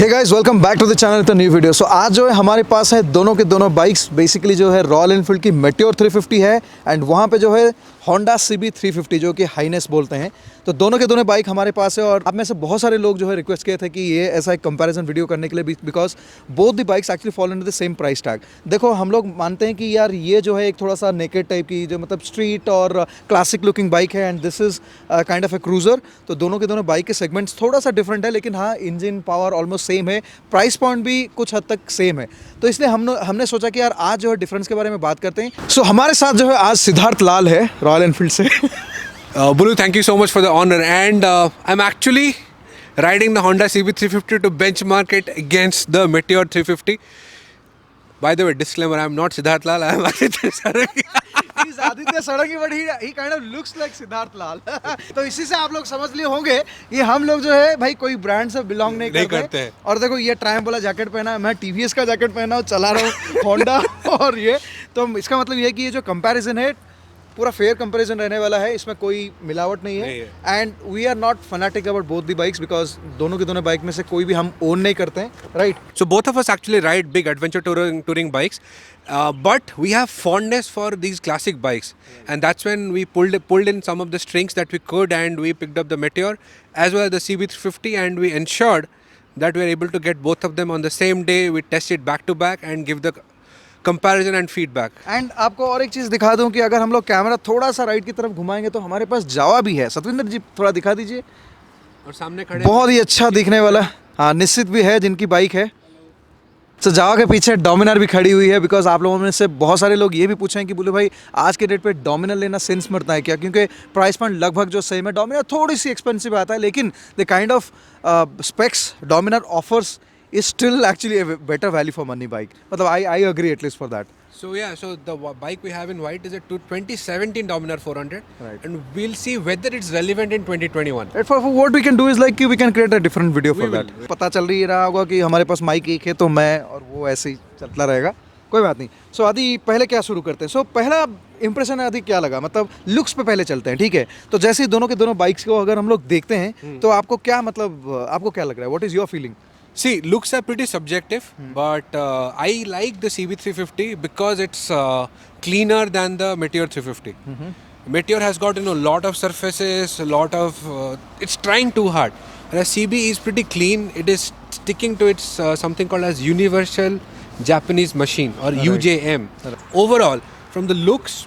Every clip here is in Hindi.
Hey guys, welcome back to the channel तो न्यू वीडियो। सो आज जो है हमारे पास है दोनों के दोनों बाइक्स। बेसिकली जो है रॉयल एनफील्ड की मेट्योर 350 है एंड वहाँ पे जो है होंडा CB 350 जो कि हाईनेस बोलते हैं। तो दोनों के दोनों बाइक हमारे पास है और अब में से बहुत सारे लोग जो है रिक्वेस्ट किए थे कि ये ऐसा एक कंपैरिजन वीडियो करने के लिए, because both the bikes actually follow in the same price tag. देखो, हम लोग मानते हैं कि यार ये जो है एक थोड़ा सा नेकेड टाइप की, जो मतलब स्ट्रीट और क्लासिक लुकिंग बाइक है and this is kind of A cruiser. तो दोनों के दोनों बाइक के सेगमेंट्स थोड़ा सा डिफरेंट है, लेकिन हाँ, इंजन पावर ऑलमोस्ट सेम है, प्राइस पॉइंट भी कुछ हद तक सेम है। तो इसलिए हमने सोचा कि यार आज जो है डिफरेंस के बारे में बात करते हैं। सो हमारे साथ जो है आज सिद्धार्थ लाल है रॉयल एनफील्ड से। Bulu, thank you so much for the honor, and I'm actually riding the Honda CB 350 to benchmark it against the Meteor 350. By the way, disclaimer: I'm not Siddharth Lal. I'm Aditya Sarangi. He's Aditya Sarangi, but he kind of looks like Siddharth Lal. तो इसी से आप लोग समझ लिए होंगे कि हम लोग जो है भाई कोई ब्रांड से बिलोंग नहीं करते हैं। और देखो, ये ट्रायम्फ वाला जैकेट पहना है, मैं TVS का जैकेट पहना हूँ, चला रहा हूँ होंडा। और ये तो इसका मतलब ये है कि ये जो कंपैरिजन है पूरा फेयर कंपैरिजन रहने वाला है, इसमें कोई मिलावट नहीं है। And we are not fanatic about both the bikes because दोनों के दोनों बाइक में से कोई भी हम ओन नहीं करते हैं, right? So both of us actually ride big adventure touring bikes, but we have fondness for these classic bikes, and that's when we pulled in some of the strings that we could, and we picked up the Meteor as well as the CB 350, and we ensured that we were able to get both of them on the same day. We tested back to back and give the comparison and feedback. And आपको और एक चीज़ दिखा दूं कि अगर हम लोग कैमरा थोड़ा सा राइट की तरफ घुमाएंगे तो हमारे पास जावा भी है। सतविंदर जी थोड़ा दिखा दीजिए। और सामने खड़े बहुत ही अच्छा दिखने वाला, हाँ, निश्चित भी है जिनकी बाइक है। तो जावा के पीछे डोमिनार भी खड़ी हुई है, बिकॉज आप लोगों में से बहुत सारे लोग ये भी पूछें कि बोले भाई आज के डेट पे डोमिनार लेना सेंस मरता है क्या, क्योंकि प्राइस पॉइंट लगभग जो सेम है। डोमिनार थोड़ी सी एक्सपेंसिव आता है, लेकिन the kind of specs Dominar offers is still actually a better value for money bike. मतलब I agree at least for that. So yeah, so the bike we have in white is a 2017 Dominar 400, Right. and we'll see whether it's relevant in 2021. And for what we can do is like we can create a different video for We that. will. पता चल रहा होगा कि हमारे पास माइक एक है तो मैं और वो ऐसे ही चलता रहेगा, कोई बात नहीं। सो आदि पहले क्या शुरू करते हैं। सो पहला इंप्रेशन आदि क्या लगा, मतलब लुक्स पे पहले चलते हैं, ठीक है? तो जैसे ही दोनों के दोनों बाइक्स को अगर हम लोग देखते हैं तो आपको क्या, मतलब आपको क्या लग रहा है? What is your feeling? See, looks are pretty subjective, but I like the CB 350 because it's cleaner than the Meteor 350. Meteor has got a lot of surfaces, a lot of it's trying too hard. Whereas CB is pretty clean. It is sticking to its something called as Universal Japanese Machine or UJM. Overall, from the looks,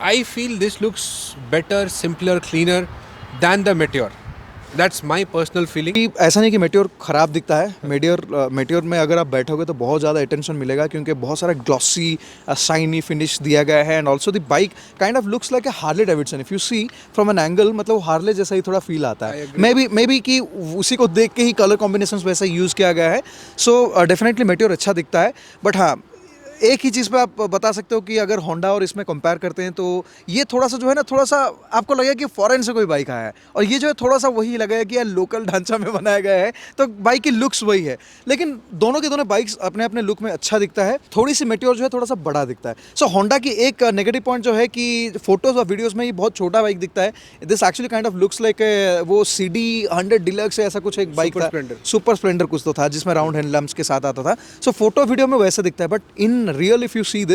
I feel this looks better, simpler, cleaner than the Meteor. That's my personal feeling. ऐसा नहीं कि मेट्योर ख़राब दिखता है। मेट्योर में अगर आप बैठोगे तो बहुत ज़्यादा अटेंशन मिलेगा, क्योंकि बहुत सारा ग्लॉसी शाइनी फिनिश दिया गया है। And also the bike kind of looks like a Harley Davidson. If you see from an angle, मतलब हार्ले जैसा ही थोड़ा फील आता है। मे बी कि उसी को देख के ही कलर कॉम्बिनेशन वैसा यूज़ किया गया है। सो डेफिनेटली मेट्योर अच्छा दिखता है। बट हाँ, एक ही चीज़ पे आप बता सकते हो कि अगर होंडा और इसमें कंपेयर करते हैं तो ये थोड़ा सा जो है ना, थोड़ा सा आपको लगेगा कि फॉरेन से कोई बाइक आया है, और ये जो है थोड़ा सा वही लगेगा कि यार लोकल ढांचा में बनाया गया है। तो बाइक की लुक्स वही है, लेकिन दोनों के दोनों बाइक्स अपने अपने लुक में अच्छा दिखता है। थोड़ी सी मेट्योर जो है थोड़ा सा बड़ा दिखता है। सो होंडा की एक नेगेटिव पॉइंट जो है कि फोटोज़ और वीडियोज़ में ये बहुत छोटा बाइक दिखता है। This actually kind of looks like वो CD 100 डिलक्स ऐसा कुछ एक बाइक था, सुपर स्प्लेंडर कुछ तो था, जिसमें राउंड हैंड लैम्प्स के साथ आता था। सो फोटो वीडियो में वैसे दिखता है, but in real if you see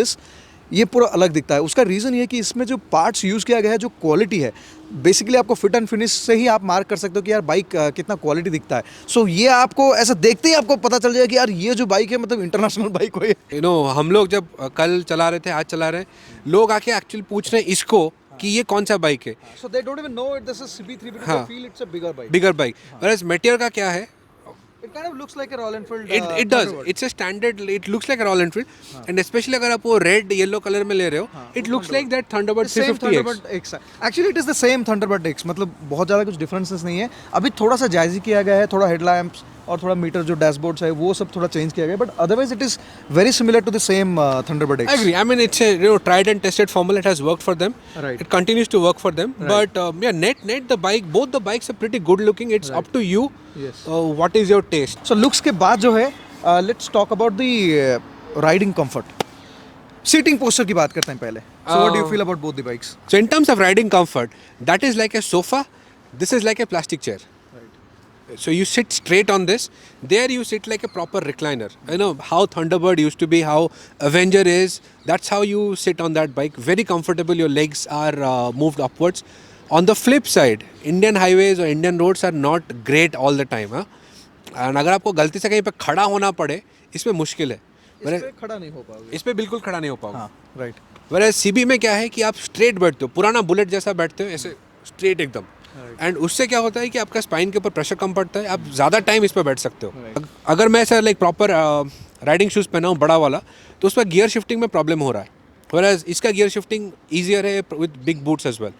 ये पूरा अलग दिखता है। उसका रीज़न ये है कि इसमें जो पार्ट्स यूज़ किया गया है, जो क्वालिटी है, बेसिकली आपको फिट एंड फिनिश से ही आप मार्क कर सकते हो कि यार बाइक कितना क्वालिटी दिखता है। सो ये आपको ऐसा देखते ही आपको पता चल जाएगा कि यार ये जो बाइक है मतलब इंटरनेशनल बाइक हो। हम लोग जब कल चला रहे थे, आज चला रहे हैं, लोग आके एक्चुअली पूछ रहे हैं इसको कि ये कौन सा बाइक है। So they don't even know it, this is CB 350, they feel it's a bigger bike. Bigger bike. whereas Meteor का क्या है, It kind of looks like a Royal Enfield. it does. It's a standard. It looks like a Royal Enfield, and especially अगर आप वो red yellow color में ले रहे हो, it looks like that Thunderbird 350X. Actually it is the same Thunderbird X, मतलब बहुत ज़्यादा कुछ डिफरेंसेस नहीं है। अभी थोड़ा सा जायज़ी किया गया है, थोड़ा हेडलैम्प्स और थोड़ा मीटर जो डैशबोर्ड्स है वो सब थोड़ा चेंज किया गया, but otherwise it is very similar to the same Thunderbird X. I agree. I mean, it's a tried and tested formula. It has worked for them. Right. It continues to work for them. Right. But yeah, net the bike, both the bikes are pretty good looking. It's up to you. Yes. What is your taste? So looks के बाद जो है, let's talk about the riding comfort. Seating posture की बात करते हैं पहले। So what do you feel about both the bikes? So in terms of riding comfort, that is like a sofa. This is like a plastic chair. So you sit straight on this. There you sit like a proper recliner. You know how Thunderbird used to be, how Avenger is. That's how you sit on that bike. Very comfortable. Your legs are moved upwards. On the flip side, Indian highways or Indian roads are not great all the time. And अगर आपको गलती से कहीं पे खड़ा होना पड़े, इसमें मुश्किल है. इस पे खड़ा नहीं हो पाओगे. इस पे बिल्कुल खड़ा नहीं हो पाओगे. हाँ, राइट. वैसे सीबी में क्या है कि आप स्ट्रेट बैठते हो, पुराना बुलेट जैसा बैठते हो, ऐसे स्ट्रेट एकदम. एंड उससे क्या होता है कि आपका स्पाइन के ऊपर प्रेशर कम पड़ता है, आप ज़्यादा टाइम इस पर बैठ सकते हो. अगर मैं ऐसा लाइक प्रॉपर राइडिंग शूज़ पहना हूँ बड़ा वाला, तो उसमें गियर शिफ्टिंग में प्रॉब्लम हो रहा है. वैसे इसका गियर शिफ्टिंग ईजियर है with big boots as well.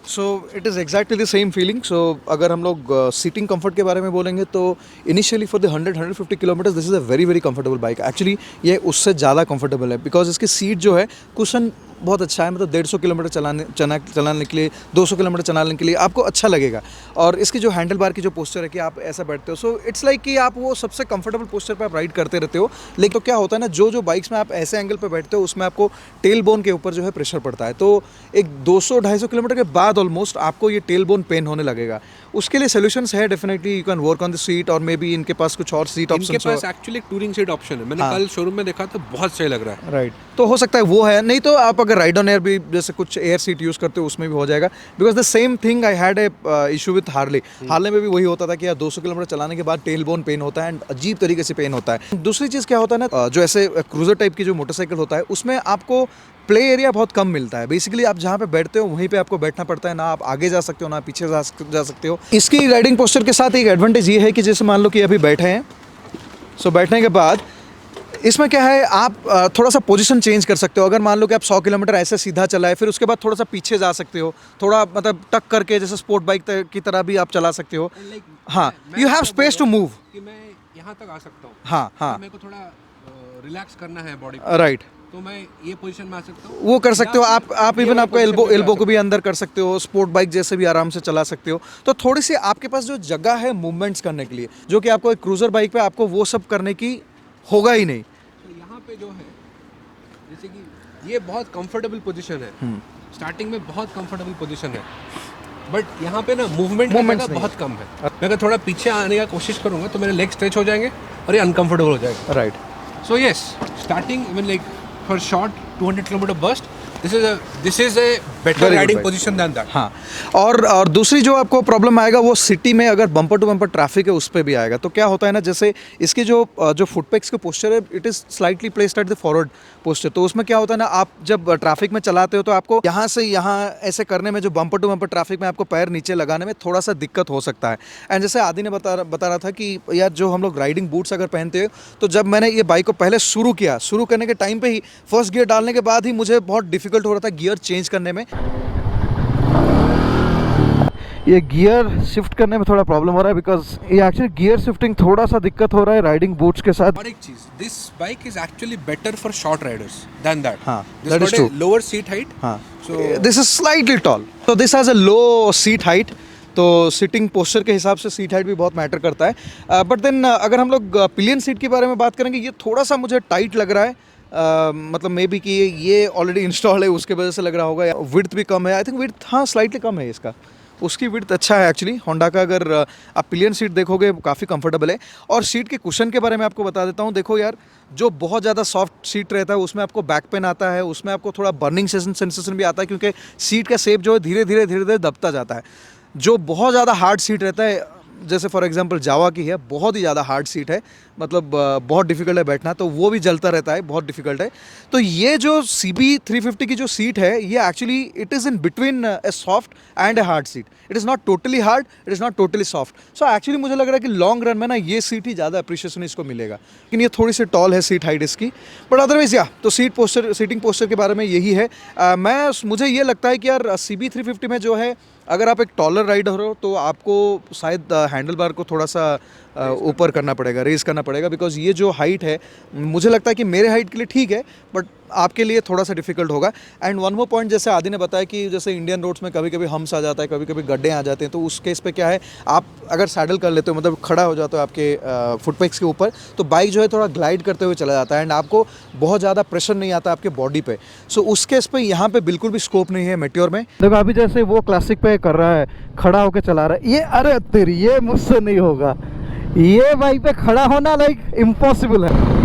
So it is exactly the same feeling. So अगर हम लोग सीटिंग कंफर्ट के बारे में बोलेंगे तो initially for the 100-150 kilometres this is a very very comfortable bike. Actually ये उससे ज़्यादा कंफर्टेबल है बिकॉज इसकी सीट जो है, कुशन बहुत अच्छा है. मतलब 150 किलोमीटर चलाने के लिए, 200 किलोमीटर चलाने के लिए आपको अच्छा लगेगा. और इसकी जो हैंडल बार की जो पोस्चर है कि आप ऐसा बैठते हो, सो इट्स लाइक कि आप वो सबसे कंफर्टेबल पोस्चर पे आप राइड करते रहते हो. लेकिन तो क्या होता है ना, जो बाइक्स में आप ऐसे एंगल पे बैठते हो उसमें आपको टेल बोन के ऊपर जो है प्रेशर पड़ता है. तो एक 200-250 किलोमीटर के बाद ऑलमोस्ट आपको ये टेल बोन पेन होने लगेगा. उसके लिए सोल्यूशंस है. Definitely you can work on the seat और मे बी इनके पास कुछ और सीट ऑप्शन. इनके पास एक्चुअली टूरिंग सीट ऑप्शन है. मैंने कल शोरूम में देखा तो बहुत सही लग रहा है. राइट. तो हो सकता है वो है. नहीं तो आप अगर राइड ऑन एयर भी जैसे कुछ एयर सीट यूज़ करते हो उसमें भी हो जाएगा. Because the same thing I had a issue with Harley में भी वही होता था कि यार 200 किलोमीटर चलाने के बाद टेल बोन पेन होता है एंड अजीब तरीके से पेन होता है. दूसरी चीज़ क्या होता है ना, जो ऐसे क्रूजर टाइप की जो मोटरसाइकिल होता है उसमें आपको प्ले एरिया बहुत कम मिलता है. बेसिकली आप जहाँ पे बैठते हो वहीं पे आपको बैठना पड़ता है. ना आप आगे जा सकते हो ना पीछे जा सकते हो. इसकी राइडिंग पोस्चर के साथ एक एडवांटेज ये है कि जैसे मान लो कि अभी बैठे हैं, सो बैठने के बाद इसमें क्या है, आप थोड़ा सा पोजीशन चेंज कर सकते हो. अगर मान लो कि आप 100 किलोमीटर ऐसे सीधा चलाए, फिर उसके बाद थोड़ा सा पीछे जा सकते हो, थोड़ा मतलब टक करके जैसे स्पोर्ट बाइक की तरह भी आप चला सकते हो. हाँ, you have space to move. कि मैं यहाँ तक आ सकता हूँ. हाँ हाँ, मेरे को थोड़ा रिलैक्स करना है बॉडी, राइट. तो मैं ये पोजीशन में आ सकता हूँ. वो कर सकते हो आप इवन आपको एल्बो को भी अंदर कर सकते हो. स्पोर्ट बाइक जैसे भी आराम से चला सकते हो. तो थोड़ी सी आपके पास जो जगह है मूवमेंट्स करने के लिए, जो कि आपको एक क्रूजर बाइक पे आपको वो सब करने की होगा ही नहीं. तो यहाँ पे जो है, जैसे कि ये बहुत कंफर्टेबल पोजीशन है. स्टार्टिंग में बहुत कंफर्टेबल पोजीशन है, बट यहाँ पे ना मूवमेंट बहुत कम है. मैं अगर थोड़ा पीछे आने का कोशिश करूँगा तो मेरे लेग स्ट्रेच हो जाएंगे और ये अनकंफर्टेबल हो जाएगा. Right. So yes, starting even like for short 200 kilometer burst, this is a better riding position than that. हाँ, और दूसरी जो आपको प्रॉब्लम आएगा वो सिटी में अगर बम्पर टू बम्पर ट्रैफिक है उस पर भी आएगा. तो क्या होता है ना, जैसे इसकी जो फुटपेक्स के पोस्चर है, it is slightly placed at the forward posture. तो उसमें क्या होता है ना, आप जब ट्रैफिक में चलाते हो तो आपको यहाँ से यहाँ ऐसे करने में, जो बम्पर टू बम्पर ट्रैफिक में आपको पैर नीचे लगाने में थोड़ा सा दिक्कत हो सकता है. एंड जैसे आदि ने बता रहा था कि यार जो हम लोग राइडिंग बूट्स अगर पहनते हो, तो जब मैंने ये बाइक को पहले शुरू करने के टाइम पे ही फर्स्ट गियर डालने के बाद ही मुझे बहुत डिफिकल्ट हो रहा था गियर चेंज करने में. ये गियर शिफ्ट करने में थोड़ा प्रॉब्लम हो रहा है बिकॉज ये एक्चुअली गियर शिफ्टिंग थोड़ा सा दिक्कत हो रहा है राइडिंग बूट्स के साथ. और एक चीज, this bike is actually better for short riders than that. हाँ, that is true. Lower seat height. हाँ, so this is slightly tall, so this has a low seat height. तो सीटिंग पोस्चर के हिसाब से सीट हाइट भी बहुत मैटर करता है. बट देन अगर हम लोग पिलियन सीट के बारे में बात करेंगे, ये थोड़ा सा मुझे टाइट लग रहा है. मतलब मे बी कि ये ऑलरेडी इंस्टॉल है उसके वजह से लग रहा होगा. विड्थ भी कम है, आई थिंक विड्थ हाँ स्लाइटली कम है इसका. उसकी विड्थ अच्छा है एक्चुअली. होंडा का अगर आप पिलियन सीट देखोगे काफ़ी कंफर्टेबल है. और सीट के कुशन के बारे में आपको बता देता हूँ. देखो यार, जो बहुत ज़्यादा सॉफ्ट सीट रहता है उसमें आपको बैक पेन आता है, उसमें आपको थोड़ा बर्निंग सेंसेशन भी आता है, क्योंकि सीट का शेप जो है धीरे धीरे दबता जाता है. जो बहुत ज़्यादा हार्ड सीट रहता है, जैसे फॉर एग्जांपल जावा की है, बहुत ही ज़्यादा हार्ड सीट है, मतलब बहुत डिफिकल्ट है बैठना, तो वो भी जलता रहता है, बहुत डिफिकल्ट है. तो ये जो CB350 की जो सीट है, ये actually it is in between A soft and a hard seat. It is not totally hard, it is not totally soft. So actually मुझे लग रहा है कि लॉन्ग रन में ना ये सीट ही ज़्यादा अप्रिशिएशन इसको मिलेगा. लेकिन ये थोड़ी सी टॉल है सीट हाइट इसकी. बट अदरवाइज या तो सीटिंग पोस्चर के बारे में यही है. मुझे ये लगता है कि यार CB350 में जो है, अगर आप एक टॉलर राइडर हो तो आपको शायद हैंडल बार को थोड़ा सा ऊपर करना पड़ेगा, रेज करना पड़ेगा, बिकॉज ये जो हाइट है मुझे लगता है कि मेरे हाइट के लिए ठीक है, बट आपके लिए थोड़ा सा डिफिकल्ट होगा। एंड वन मोर पॉइंट, जैसे आदि ने बताया कि जैसे इंडियन रोड्स में कभी कभी हम्स आ जाता है, कभी कभी गड्ढे आ जाते हैं, तो उस केस पे क्या है, आप अगर सैडल कर लेते हो, मतलब खड़ा हो जाते हो आपके फुटपेक्स के ऊपर, तो बाइक जो है थोड़ा ग्लाइड करते हुए चला जाता है एंड आपको बहुत ज़्यादा प्रेशर नहीं आता आपके बॉडी पे। सो उस केस पे यहाँ पे बिल्कुल भी स्कोप नहीं है मेट्योर में। देखो अभी जैसे वो क्लासिक पे कर रहा है, खड़ा होकर चला रहा है, ये अरे तेरी, ये मुझसे नहीं होगा, ये बाइक पे खड़ा होना लाइक इम्पॉसिबल है।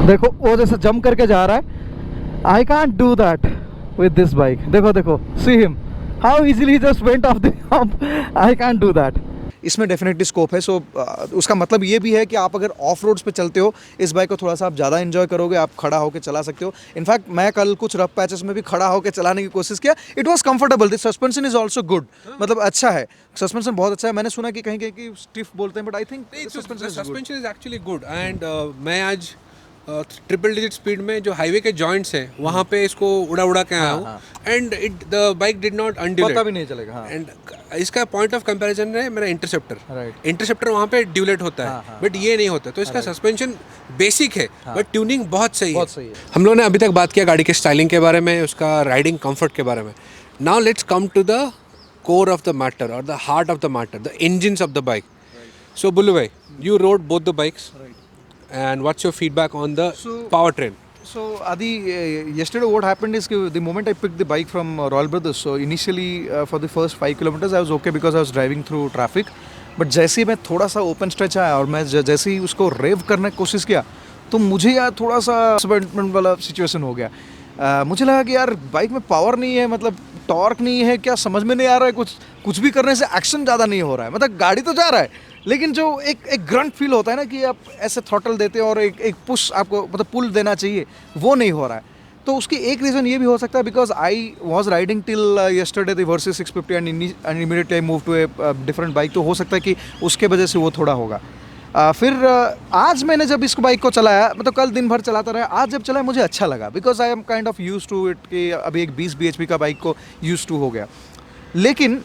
देखो वो जैसे जंप करके जा रहा है, I can't do that with this bike. देखो देखो, see him how easily just went of the hump, I can't do that. इसमें डेफिनेटली स्कोप है। सो उसका मतलब ये भी है कि आप अगर ऑफ रोड्स पे चलते हो, इस बाइक को थोड़ा सा आप ज़्यादा एंजॉय करोगे, आप खड़ा होकर चला सकते हो। इनफैक्ट मैं कल कुछ रफ पैचेस में भी खड़ा होकर चलाने की कोशिश किया, it was comfortable. The suspension is also good, मतलब अच्छा है, सस्पेंशन बहुत अच्छा है। मैंने सुना कि कहीं कहीं स्टिफ बोलते हैं, but I think suspension is actually good. And मैं आज ट्रिपल डिजिट स्पीड में जो हाईवे के जॉइंट्स हैं वहाँ पे इसको उड़ा उड़ा के आया हूँ, and it the bike did not undulate, पता भी नहीं चलेगा। हाँ। एंड इसका पॉइंट ऑफ कंपैरिजन है मेरा इंटरसेप्टर। Right. इंटरसेप्टर वहाँ पे ड्यूलेट होता है, बट ये नहीं होता। तो इसका सस्पेंशन बेसिक है, बट ट्यूनिंग बहुत सही है। हम लोगों ने अभी तक बात किया गाड़ी के स्टाइलिंग के बारे में, उसका राइडिंग कंफर्ट के बारे में। Now let's come to the core of the matter और the heart of the matter, the engines of the bike. So Bullu भाई, you rode both the bikes, and what's your feedback on the powertrain? So Adi, yesterday what happened is the moment I picked the bike from Royal Brothers, so initially for the first 5 kilometers I was okay because I was driving through traffic, but जैसे ही मैं थोड़ा सा ओपन स्ट्रेच आया और मैं जैसे ही उसको रेव करने की कोशिश किया, तो मुझे यार थोड़ा सा डिसअपॉइंटमेंट वाला सिचुएशन हो गया। मुझे लगा कि यार बाइक में पावर नहीं है, मतलब टॉर्क नहीं है, क्या समझ में नहीं आ रहा है, कुछ भी करने से एक्शन ज़्यादा नहीं हो रहा है। मतलब गाड़ी तो जा रहा है, लेकिन जो एक ग्रंट फील होता है ना कि आप ऐसे थ्रॉटल देते हो और एक पुश आपको मतलब पुल देना चाहिए, वो नहीं हो रहा है। तो उसकी एक रीज़न ये भी हो सकता है because I was riding till yesterday the Versys 650 and immediately I move to a different bike, तो हो सकता है कि उसके वजह से वो थोड़ा होगा। फिर आज मैंने जब इस बाइक को चलाया, मतलब कल दिन भर चलाता रहा, आज जब चलाया मुझे अच्छा लगा because I am kind of use to it कि अभी एक 20 bhp का बाइक को यूज टू हो गया। लेकिन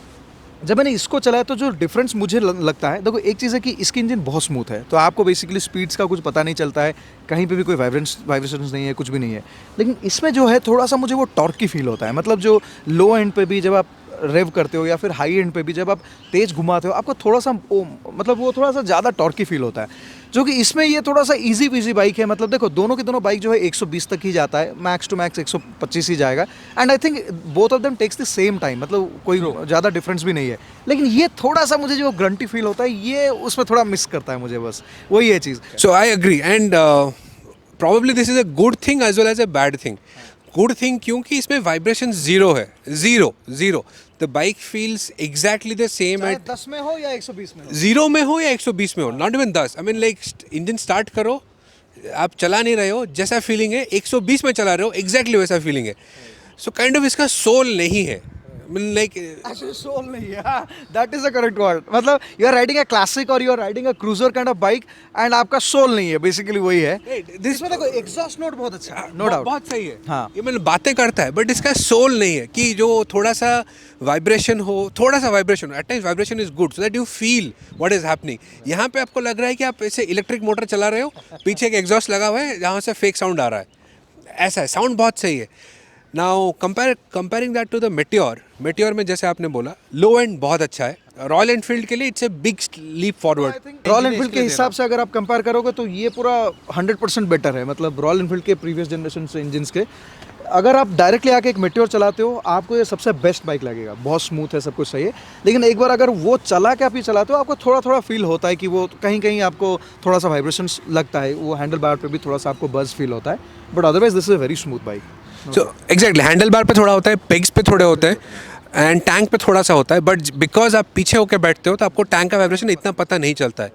जब मैंने इसको चलाया तो जो डिफरेंस मुझे लगता है, देखो एक चीज़ है कि इसकी इंजन बहुत स्मूथ है, तो आपको बेसिकली स्पीड्स का कुछ पता नहीं चलता है, कहीं पे भी कोई वाइब्रेशंस नहीं है, कुछ भी नहीं है। लेकिन इसमें जो है थोड़ा सा मुझे वो टॉर्की फील होता है, मतलब जो लो एंड पे भी जब आप रेव करते हो या फिर हाई एंड पे भी जब आप तेज़ घुमाते हो, आपको थोड़ा सा मतलब वो थोड़ा सा ज़्यादा टॉर्की फील होता है, जो कि इसमें ये थोड़ा सा इजी पीजी बाइक है। मतलब देखो दोनों की दोनों बाइक जो है 120 तक ही जाता है, मैक्स टू मैक्स 125 ही जाएगा, and I think both of them takes the same time, मतलब कोई ज़्यादा डिफरेंस भी नहीं है। लेकिन ये थोड़ा सा मुझे जो ग्रंटी फील होता है, ये उसमें थोड़ा मिस करता है मुझे, बस वही है चीज़। So I agree, and probably this is a good thing as well as a bad thing. Good thing क्योंकि इसमें वाइब्रेशन जीरो है, zero. The bike feels exactly the same at 10 में हो या 120 में हो, 0 में हो या 120 में हो, not even 10। I mean like engine start करो, आप चला नहीं रहे हो, जैसा फीलिंग है 120 में चला रहे हो, एग्जैक्टली वैसा फीलिंग है। सो काइंड ऑफ इसका सोल नहीं है, लाइक सोल नहीं है, that is the correct word. मतलब you are riding a classic और you are riding a cruiser kind of bike and आपका सोल नहीं है, बेसिकली वही है। इसमें देखो एग्जॉस्ट नोट बहुत अच्छा है, नो डाउट, बहुत सही है। हाँ, ये मतलब बातें करता है, बट इसका सोल नहीं है कि जो थोड़ा सा वाइब्रेशन हो, थोड़ा सा वाइब्रेशन हो। At times vibration is good so that you feel what is happening. यहाँ पे आपको लग रहा है कि आप ऐसे इलेक्ट्रिक मोटर चला रहे हो, पीछे एक एग्जॉस्ट लगा हुआ है जहाँ से फेक साउंड आ रहा है, ऐसा है, साउंड बहुत सही है। Now comparing that to the Meteor में जैसे आपने बोला लो एंड बहुत अच्छा है। रॉयल एनफील्ड के लिए it's a big leap forward. Royal Enfield के हिसाब से अगर आप कंपेयर करोगे तो ये पूरा 100% बेटर है, मतलब रॉयल एनफील्ड के प्रीवियस जनरेशन से इंजन्स के। अगर आप डायरेक्टली आके एक मेटियोर चलाते हो, आपको ये सबसे बेस्ट बाइक लगेगा, बहुत स्मूथ है, सब कुछ सही है। लेकिन एक बार अगर वो चला के आप ये चलाते हो, आपको थोड़ा थोड़ा फील होता है कि वो कहीं कहीं आपको थोड़ा सा वाइब्रेशंस लगता है, वो हैंडल बार पे भी थोड़ा सा आपको बज फील होता है, but otherwise this is a very smooth bike. So exactly, handle bar पे थोड़ा होता है, पेग्स पे थोड़े होते हैं, एंड टैंक पे थोड़ा सा होता है, बट बिकॉज आप पीछे होकर बैठते हो तो आपको टैंक का वाइब्रेशन इतना पता नहीं चलता है।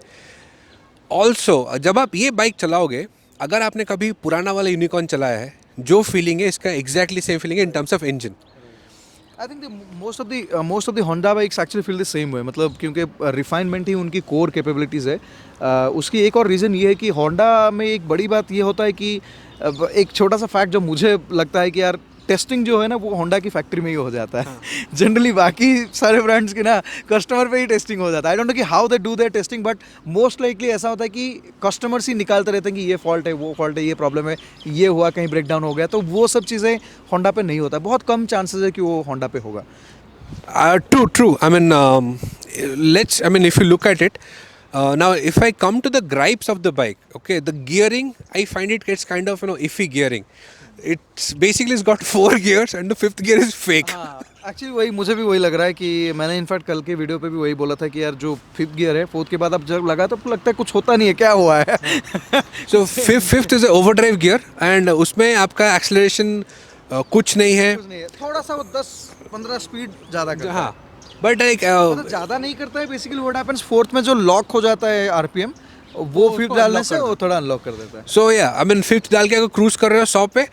ऑल्सो जब आप ये बाइक चलाओगे, अगर आपने कभी पुराना वाला यूनिकॉर्न चलाया है, जो फीलिंग है इसका एग्जैक्टली सेम फीलिंग है in terms of engine. I think most of the Honda bikes actually feel the same way, मतलब क्योंकि रिफाइनमेंट ही उनकी कोर कैपेबिलिटीज़ है। उसकी एक और रीज़न ये है कि होंडा में एक बड़ी बात ये होता है कि एक छोटा सा फैक्ट जो मुझे लगता है कि यार टेस्टिंग जो है ना वो होंडा की फैक्ट्री में ही हो जाता है जनरली बाकी सारे ब्रांड्स की ना कस्टमर पे ही टेस्टिंग हो जाता है। आई डोंट नो कि how they do their testing, but most likely ऐसा होता है कि कस्टमर्स ही निकालते रहते हैं कि ये फॉल्ट है, वो फॉल्ट है, ये प्रॉब्लम है, ये हुआ, कहीं ब्रेक डाउन हो गया, तो वो सब चीज़ें होंडा पे नहीं होता, बहुत कम चांसेस है कि वो होंडा पे होगा। True. I mean, if you look at it, now if I come to the gripes of the bike, okay, the gearing, I find it gets kind of, iffy gearing. It's got 4 gears and the 5th gear is fake. Actually वही मुझे भी वही लग रहा है कि मैंने इनफैक्ट कल के वीडियो पे भी वही बोला था कि यार जो 5th गियर है, 4th के बाद अब जब लगा तो लगता है कुछ होता नहीं है, क्या हुआ है। So fifth is a overdrive gear and उसमें आपका acceleration कुछ नहीं है। कुछ नहीं है, थोड़ा सा वो 10-15 स्पीड ज़्यादा करता है। हाँ, but like मतलब ज़्यादा नहीं करता है। बेसिकली व्हाट हैपेंस 4th में जो लॉक हो जाता है आरपीएम, वो 5th डालने से वो थोड़ा अनलॉक कर देता है। So yeah, 5th डाल के अगर क्रूज कर रहे हो 100 पे,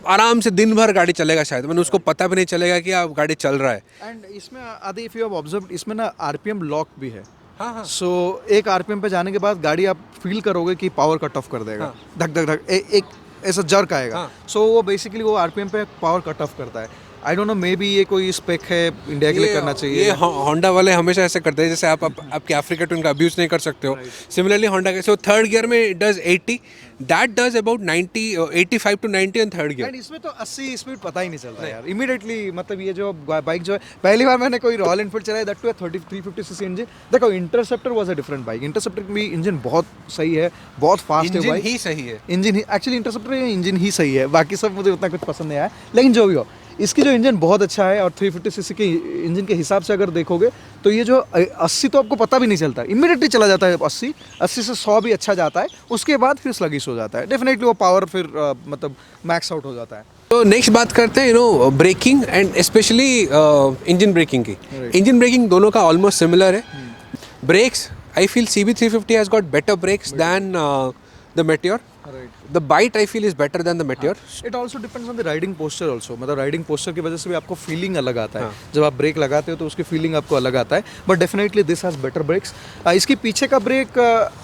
आराम से दिन भर गाड़ी चलेगा शायद, मैंने उसको पता भी नहीं चलेगा कि आप गाड़ी चल रहा है। एंड इसमें आदि इफ यू हैव ऑब्जर्व्ड, इसमें ना आरपीएम लॉक भी है। हाँ। सो एक आरपीएम पे जाने के बाद गाड़ी आप फील करोगे कि पावर कट ऑफ कर देगा, धक धक धक एक ऐसा जर्क आएगा। सो वो बेसिकली वो आरपीएम पे पावर कट ऑफ करता है। I don't know, may be ये कोई स्पेक है इंडिया के लिए करना चाहिए। ये होंडा वाले हमेशा ऐसे करते हैं, जैसे आप आपके अफ्रीका ट्विन का अब्यूज नहीं कर सकते हो। सिमिलरली होंडा के 3rd गियर में it does 80, that does about 90, 85 to 90 in 3rd gear. And इसमें तो 80 स्पीड पता ही नहीं चलता यार इमीडिएटली। मतलब ये जो बाइक जो है, पहली बार मैंने कोई रॉयल एनफील्ड चलाया, दैट टू 350 सीसी इंजन। देखो interceptor was a different bike, interceptor भी इंजन बहुत सही है, बहुत फास्ट है इंजन बाइक। ही सही है, इंजन ही एक्चुअली इंटरसेप्टर इंजन ही सही है, बाकी सब मुझे उतना कुछ पसंद नहीं आया। लेकिन जो भी हो, इसकी जो इंजन बहुत अच्छा है और 350 सीसी के इंजन के हिसाब से अगर देखोगे तो ये जो 80 तो आपको पता भी नहीं चलता, इमीडिएटली चला जाता है 80 से 100 भी अच्छा जाता है, उसके बाद फिर स्लगिश हो जाता है। डेफिनेटली वो पावर फिर मतलब मैक्स आउट हो जाता है। तो नेक्स्ट बात करते हैं braking and specially engine braking की। इंजन ब्रेकिंग दोनों का ऑलमोस्ट सिमिलर है। Brakes, I feel CB350 has got better brakes than the Meteor. The bite I feel is better than the Meteor. It also depends on the riding posture also, मतलब राइडिंग पोस्चर की वजह से भी आपको फीलिंग अलग आता है। जब आप ब्रेक लगाते हो तो उसकी फीलिंग आपको अलग आता है, but definitely this has better brakes. इसकी पीछे का ब्रेक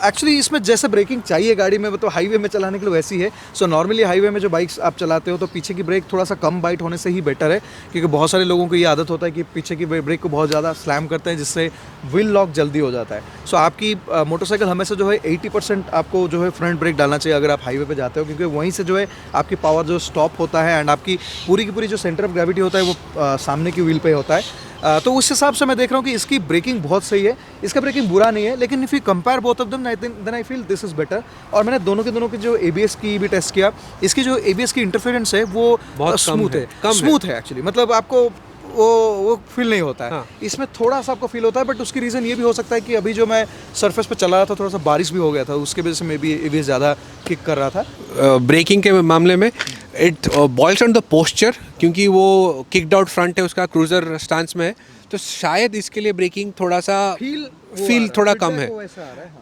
एक्चुअली इसमें जैसे ब्रेकिंग चाहिए गाड़ी में, वो तो हाईवे में चलाने के लिए वैसी है। सो नॉर्मली हाईवे में जो बाइक्स आप चलाते हो तो पीछे की ब्रेक थोड़ा सा कम बाइट होने से ही बेटर है, क्योंकि बहुत सारे लोगों को ये आदत होता है कि पीछे की ब्रेक को बहुत ज़्यादा स्लैम करते हैं, जिससे व्हील लॉक जल्दी हो जाता है। सो आपकी मोटरसाइकिल हमेशा जो है 80% आपको जो है फ्रंट ब्रेक डालना चाहिए अगर आप हाईवे पे जाते हो, क्योंकि वहीं से जो है आपकी पावर जो स्टॉप होता है एंड आपकी पूरी की पूरी जो सेंटर ऑफ ग्रेविटी होता है वो सामने की व्हील पे होता है। तो उस हिसाब से मैं देख रहा हूँ कि इसकी ब्रेकिंग बहुत सही है, इसका ब्रेकिंग बुरा नहीं है, लेकिन if you compare both of them then I feel this is better. और मैंने दोनों की जो ABS की भी टेस्ट किया, इसकी जो ABS की इंटरफेरेंस है वो बहुत स्मूथ है एक्चुअली, मतलब आपको वो फील नहीं होता है। हाँ। इसमें थोड़ा सा आपको फील होता है, बट उसकी रीज़न ये भी हो सकता है कि अभी जो मैं सरफेस पे चला रहा था थोड़ा सा बारिश भी हो गया था, उसके वजह से मे बी ABS ज़्यादा किक कर रहा था। ब्रेकिंग के मामले में it boils on the posture, क्योंकि वो किक्ड आउट फ्रंट है, उसका क्रूजर स्टांस में है, तो शायद इसके लिए ब्रेकिंग थोड़ा सा फील थोड़ा कम है।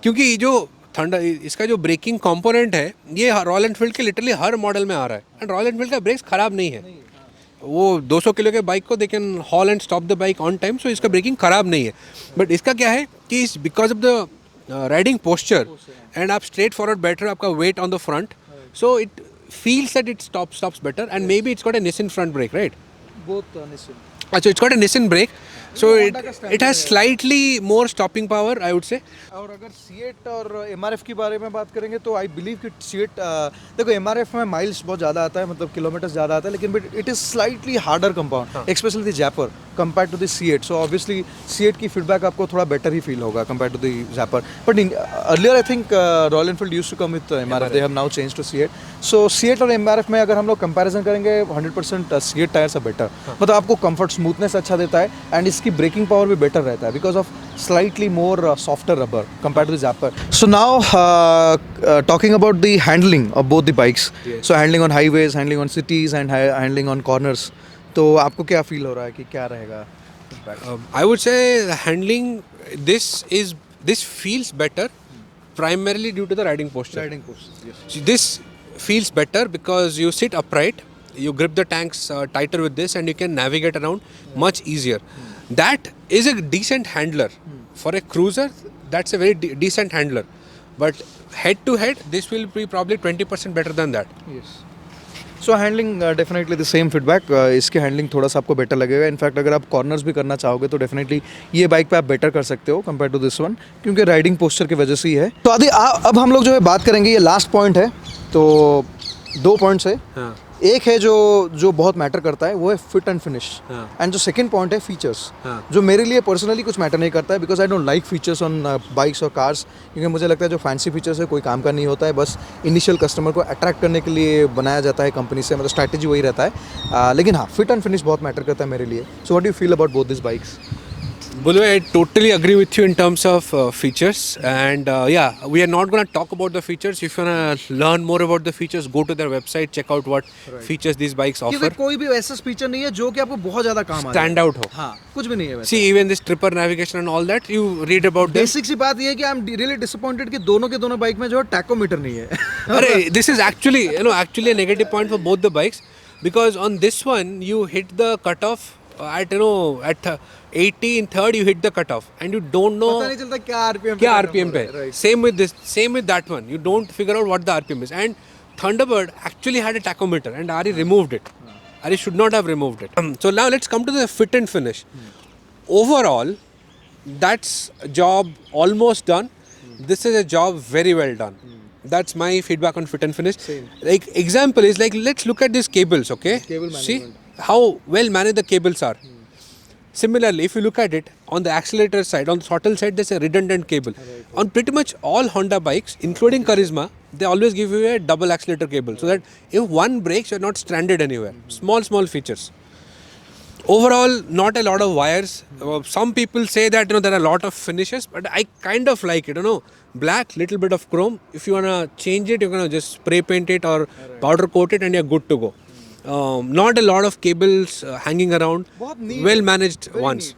क्योंकि जो इसका जो ब्रेकिंग कंपोनेंट है ये रॉयल एनफील्ड के लिटरली हर मॉडल में आ रहा है, एंड रॉयल एनफील्ड का ब्रेक्स ख़राब नहीं है। वो 200 किलो के बाइक को they can haul and stop the bike on time, so इसका ब्रेकिंग ख़राब नहीं है। बट इसका क्या है कि because of the riding posture and आप स्ट्रेट फॉरवर्ड बैठ रहे हो, आपका weight on the front, so it feels that it stops better, and maybe it's got a Nissan front brake, right? Both Nissan. So it's got a Nissan brake, so it has slightly more stopping power, I would say. और अगर C8 और MRF के बारे में बात करेंगे तो आई बिलीव कि C8 देखो MRF में माइल्स बहुत ज़्यादा आता है, मतलब किलोमीटर्स ज़्यादा आता है, लेकिन but it is slightly harder compound, especially the Zapper compare to the C8। So obviously C8 की फीडबैक आपको थोड़ा बेटर ही फील होगा compare to the Zapper. But earlier I think Royal Enfield used to come with MRF, they have now change to C8। So C8 और MRF में अगर हम लोग कंपैरिजन करेंगे 100% C8 टायर्स आर बेटर, मतलब आपको कंफर्ट स्मूथनेस अच्छा देता है, एंड इसकी ब्रेकिंग पावर भी बेटर रहता है because of slightly more softer rubber compared to the Zapper. So now talking about the handling of both the bikes. Yes. So handling on highways, handling on cities, and handling on corners. तो आपको क्या फील हो रहा है कि क्या रहेगा? I would say the handling this feels better primarily due to the riding posture. Riding posture, yes. So this feels better because you sit upright, you grip the tanks tighter with this, and you can navigate around much easier. That is a decent handler. For a cruiser, that's a very decent handler. But head to head, this will be probably 20% better than that. Yes. So handling definitely the same feedback, इसके हैंडलिंग थोड़ा सा आपको बेटर लगेगा. इनफैक्ट अगर आप कॉर्नर्स भी करना चाहोगे तो डेफिनेटली ये बाइक पे आप बेटर कर सकते हो कंपेयर टू दिस वन, क्योंकि राइडिंग पोस्चर की वजह से ही है. तो आदि अब हम लोग जो है बात करेंगे, ये लास्ट पॉइंट है. तो 2 पॉइंट्स है. हाँ. एक है जो बहुत मैटर करता है, वो है फिट एंड फिनिश. हाँ. एंड जो सेकंड पॉइंट है फीचर्स, हाँ. जो मेरे लिए पर्सनली कुछ मैटर नहीं करता है, because I don't like features on bikes और कार्स. क्योंकि मुझे लगता है जो फैंसी फीचर्स है कोई काम का नहीं होता है, बस इनिशियल कस्टमर को अट्रैक्ट करने के लिए बनाया जाता है कंपनी से, मतलब स्ट्रैटेजी वही रहता है. लेकिन हाँ, फिट एंड फिनिश बहुत मैटर करता है मेरे लिए. So what do you feel about both this bikes? Bulu, I totally agree with you in terms of features, and yeah, we are not going to talk about the features. If you want to learn more about the features, go to their website, check out what features these bikes offer. क्योंकि कोई भी ऐसा फीचर नहीं है जो कि आपको बहुत ज़्यादा काम आ Stand out हो. हाँ, कुछ भी नहीं है वैसे. See, even this tripper navigation and all that, you read about this. Basic सी बात ये है कि आई एम रियली डिसअपॉइंटेड कि दोनों के दोनों बाइक में जो है टैकोमीटर नहीं है. Arey, this is actually a negative point for both the bikes, because on this one you hit the cutoff at 80 in third you hit the cutoff and you don't know पता नहीं चलता क्या आरपीएम क्या RPM पे. Same with that one. You don't figure out what the RPM is. And Thunderbird actually had a tachometer and Ari removed it. Ari should not have removed it. So now let's come to the fit and finish. Overall, that's a job almost done. This is a job very well done. That's my feedback on fit and finish. Like example is like, let's look at these cables, okay? Cable See management. how well managed the cables are. Similarly, if you look at it on the accelerator side, on the throttle side, there's a redundant cable. On pretty much all Honda bikes, including Charisma, they always give you a double accelerator cable, so that if one breaks, you're not stranded anywhere. Small features. Overall, not a lot of wires. Some people say that there are a lot of finishes, but I kind of like it. Black, little bit of chrome. If you wanna change it, you're gonna just spray paint it or powder coat it, and you're good to go. Not a lot of cables hanging around. Well managed ones.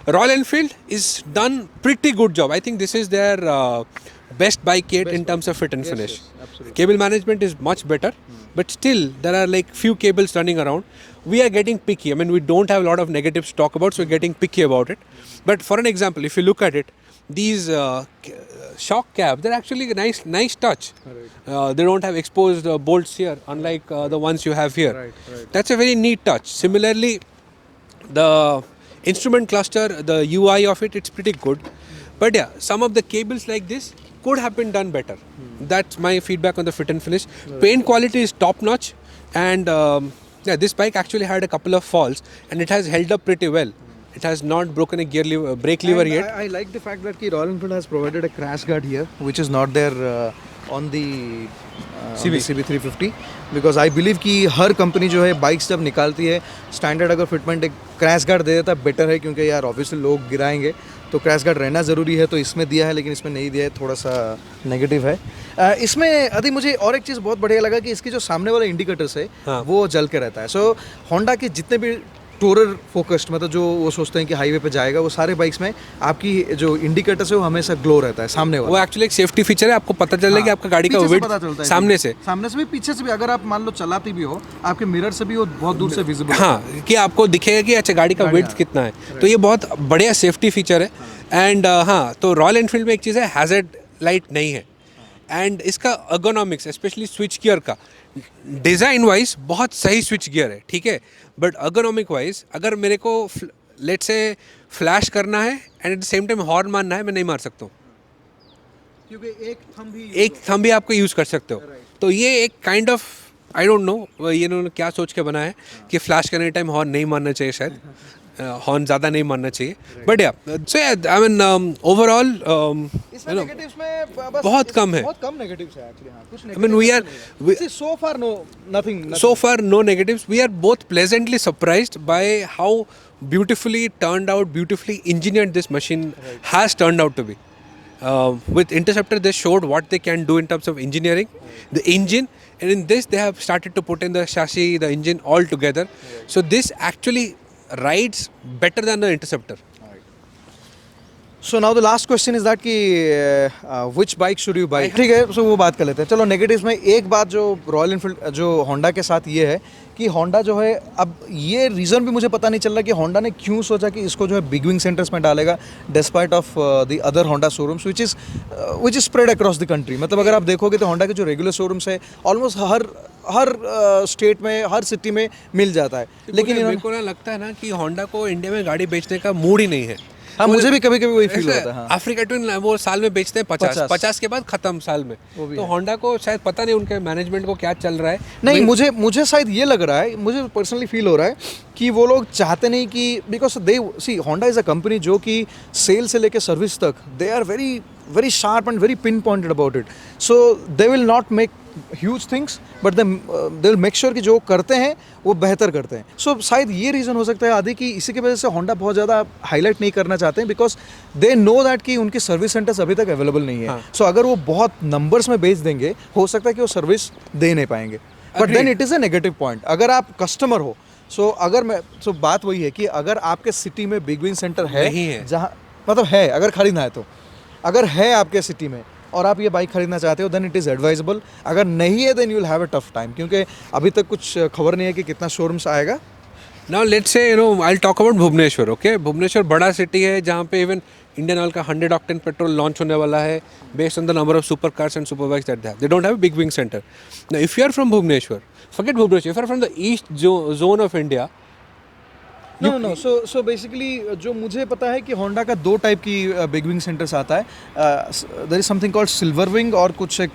Royal Enfield is done pretty good job. I think this is their best bike yet in terms of fit and finish. Cable management is much better, but still there are like few cables running around. We are getting picky. I mean, we don't have a lot of negatives to talk about, so we're getting picky about it. But for an example, if you look at it, these shock cabs, they're actually a nice touch. They don't have exposed bolts here, unlike the ones you have here. That's a very neat touch. Similarly, the instrument cluster, the UI of it, it's pretty good. But yeah, some of the cables like this could have been done better. That's my feedback on the fit and finish. Paint quality is top notch, and yeah, this bike actually had a couple of falls, and it has held up pretty well. It has not broken a brake lever yet. I like the fact that Royal Enfield has provided a crash guard here, which is not there on the CB350, because I believe कि हर कंपनी जो है बाइक्स जब निकालती है, स्टैंडर्ड अगर फिटमेंट एक क्रैश गार्ड दे देता है बेटर है, क्योंकि यार ऑब्वियसली लोग गिराएंगे तो क्रैश गार्ड रहना ज़रूरी है. तो इसमें दिया है, लेकिन इसमें नहीं दिया है, थोड़ा सा नेगेटिव है. इसमें अभी मुझे और एक चीज़ बहुत बढ़िया लगा कि इसकी जो सामने वाला इंडिकेटर्स है वो जल के रहता है. सो होंडा के जितने भी टूरर फोकस्ड, मतलब जो वो सोचते हैं कि हाईवे पे जाएगा, वो सारे बाइक्स में आपकी जो इंडिकेटर्स है वो हमेशा ग्लो रहता है सामने वाला. वो एक्चुअली एक सेफ्टी फीचर है. आपको पता चल रहा है कि आपका गाड़ी का वेट सामने से भी पीछे से भी, अगर आप मान लो चलाती भी हो, आपके मिरर से भी वो बहुत दूर से विजिबल. हाँ, कि आपको दिखेगा कि अच्छा गाड़ी का वेट कितना है. तो ये बहुत बढ़िया सेफ्टी फीचर है. एंड हाँ, तो रॉयल एनफील्ड में एक चीज़ है, हैज़र्ड लाइट नहीं है. एंड इसका अर्गोनॉमिक्स, स्पेशली स्विच गियर का डिज़ाइन वाइज बहुत सही स्विच गियर है, ठीक है. बट अर्गोनॉमिक वाइज अगर मेरे को लेट्स से फ्लैश करना है and at the same time horn मारना है, मैं नहीं मार सकता हूँ, क्योंकि एक थंब भी आप कोई यूज़ कर सकते हो. तो ये एक kind of, I don't know ये इन्होंने क्या सोच के बनाया है कि फ्लैश करने टाइम हॉर्न नहीं मारना चाहिए, शायद हॉर्न ज़्यादा नहीं मारना चाहिए. बट या सो आई मीन ओवरऑल बहुत कम है. बहुत कम नेगेटिव्स है एक्चुअली. हां, कुछ I mean, so far no negatives. We are both pleasantly surprised by how beautifully turned out, beautifully engineered this machine has turned out to be. With Interceptor, they showed what they can do in terms of engineering, the engine, and in this they have started to put in the chassis, the engine all together. So this actually rides better than the Interceptor. So now the last question is that कि विच बाइक शुड यू बाई. ठीक है, सो वो बात कर लेते हैं. चलो नेगेटिव्स में एक बात जो रॉयल इनफील्ड जो होंडा के साथ ये है कि होंडा जो है, अब ये रीज़न भी मुझे पता नहीं चल रहा कि होंडा ने क्यों सोचा कि इसको जो है बिग विंग सेंटर्स में डालेगा despite of the other Honda showrooms which is spread across the country. मतलब अगर आप देखोगे तो होंडा के जो रेगुलर शोरूम्स है ऑलमोस्ट हर स्टेट में, हर सिटी में मिल जाता है. लेकिन मेरे को ना लगता है ना कि होंडा को इंडिया में गाड़ी बेचने का मूड ही नहीं है. हाँ, मुझे भी कभी कभी वही फील होता है. हाँ. अफ्रीका ट्विन वो साल में बेचते हैं 50 के बाद खत्म साल में. तो होंडा को शायद पता नहीं उनके मैनेजमेंट को क्या चल रहा है. नहीं, मुझे शायद ये लग रहा है, मुझे पर्सनली फील हो रहा है कि वो लोग चाहते नहीं कि because they see Honda is a company जो कि सेल से लेकर सर्विस तक they are very sharp and very pin pointed about it. So they will not make huge things but they will make sure कि जो करते हैं वो बेहतर करते हैं. सो शायद ये रीज़न हो सकता है आदि कि इसी की वजह से होंडा बहुत ज़्यादा हाईलाइट नहीं करना चाहते हैं बिकॉज दे नो दैट कि उनके सर्विस सेंटर्स अभी तक अवेलेबल नहीं है. सो अगर वो बहुत नंबर्स में बेच देंगे हो सकता है कि वो सर्विस दे नहीं पाएंगे. But then it is a negative point. अगर आप कस्टमर हो सो बात वही है कि अगर आपके सिटी में बिग विंग सेंटर है जहाँ मतलब है, अगर खरीदना है तो अगर है आपके सिटी में और आप ये बाइक खरीदना चाहते हो देन इट इज़ एडवाइजेबल. अगर नहीं है then you will have a tough time क्योंकि अभी तक कुछ खबर नहीं है कि कितना शोरूम्स आएगा. Now let's say I talk about Bhubaneswar. Okay, Bhubaneswar बड़ा सिटी है जहाँ पे इवन इंडियन ऑयल का 100 ऑक्टेन पेट्रोल लॉन्च होने वाला है based on the number of super cars and super bikes that they have. They don't have big wing centre. Now if you are from Bhubaneswar, forget Bhubaneswar, if you are from the east zone of India. No so basically जो मुझे पता है कि होंडा का 2 टाइप की बिग विंग सेंटर्स आता है. There is something called silver wing और कुछ एक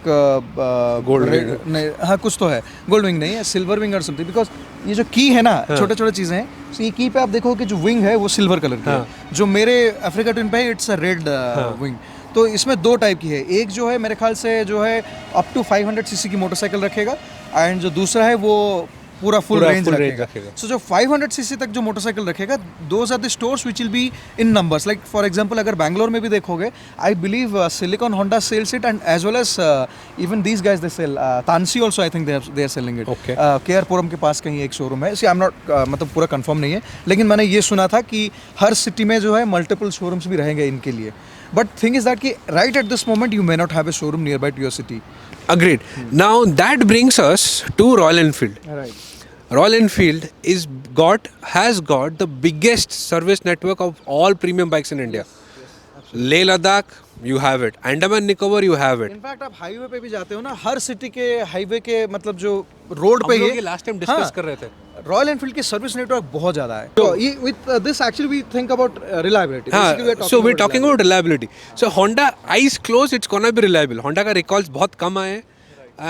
गोल्ड विंग नहीं, हाँ कुछ तो है, गोल्ड विंग नहीं है, सिल्वर विंग और समथिंग. बिकॉज ये जो की है ना, छोटे छोटे चीज़ें हैं. सो ये की पे आप देखो कि जो विंग है वो सिल्वर कलर की है. जो मेरे अफ्रीका ट्विन पे है इट्स अ रेड विंग. तो इसमें 2 टाइप की है. एक जो है मेरे ख्याल से जो है अप टू 500 सीसी की मोटरसाइकिल रखेगा एंड जो दूसरा है वो पूरा फुल रेंज रखेगा. सो जो 500 सीसी तक जो मोटरसाइकिल रखेगा those are the stores which will be in numbers. Like for example अगर बैंगलोर में भी देखोगे I believe Silicon Honda sells it and as well as even these guys they sell. तानसी also I think they are selling it. KR Puram के पास कहीं एक शोरूम है. सी आई एम नॉट मतलब पूरा कंफर्म नहीं है लेकिन मैंने ये सुना था कि हर सिटी में जो है मल्टीपल शोरूम्स भी रहेंगे इनके लिए. बट थिंग इज दैट कि right at this moment you may not have a showroom nearby to your city. Agreed. Now that brings us to Royal Enfield. Right. Royal Enfield has got the biggest service network of all premium bikes in India. Leh Ladakh, you have it. Andaman Nicobar, you have it. In fact आप हाईवे पे भी जाते हो ना, हर सिटी के हाईवे के मतलब जो रोड पे हम लोग लास्ट टाइम डिस्कस कर रहे थे. रॉयल एनफील्ड की सर्विस नेटवर्क बहुत ज़्यादा है. तो with this actually we think about reliability. So we're talking about reliability. So Honda eyes closed, it's gonna be reliable. Honda का recalls बहुत कम आए हैं